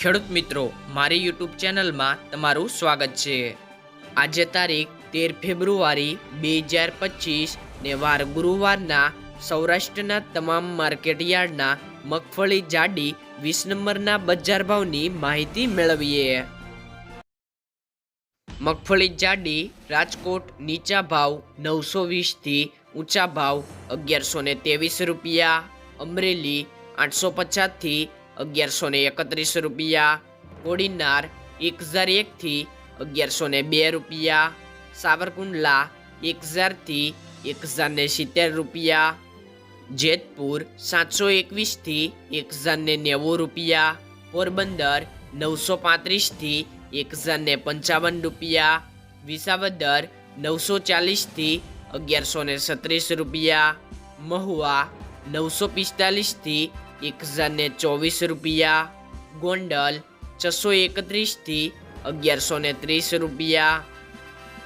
ખેડૂત મિત્રો, મારી યુટ્યુબ ચેનલમાં તમારું સ્વાગત છે। આજે તારીખ 13 ફેબ્રુઆરી 2025 ને વાર ગુરુવારના સૌરાષ્ટ્રના તમામ માર્કેટ યાર્ડના મગફળી જાડી 20 નંબરના બજાર ભાવની માહિતી મેળવીએ। મગફળી જાડી રાજકોટ નીચા ભાવ 920 થી ઊંચા ભાવ 1123 રૂપિયા, અમરેલી 850 થી 1131 રૂપિયા, કોડીનાર 1001 થી 1102 રૂપિયા, સાવરકુંડલા 1000 થી 1070 રૂપિયા, જેતપુર 721 થી 1090 રૂપિયા, પોરબંદર 935 થી 1055 રૂપિયા, વિસાવદર 940 થી 1136 રૂપિયા, મહુવા 945 થી 1024 રૂપિયા, ગોંડલ 631 થી 1130 રૂપિયા,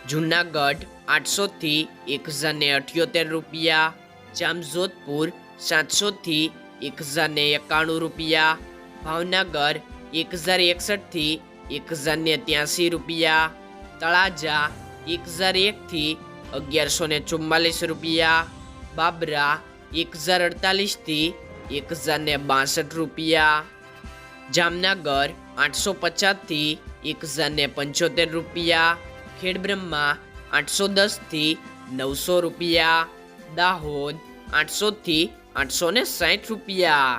જૂનાગઢ 800 થી 1078 રૂપિયા, જામજોધપુર 700 થી 1091 રૂપિયા, ભાવનગર 1061 થી 1083 રૂપિયા, તળાજા 1001 થી 1144 રૂપિયા, બાબરા 1048 થી 1062 રૂપિયા, જામનગર 850 થી 1075 રૂપિયા, ખેડબ્રહ્મા 810 થી 900 રૂપિયા, દાહોદ 800 થી 860 રૂપિયા।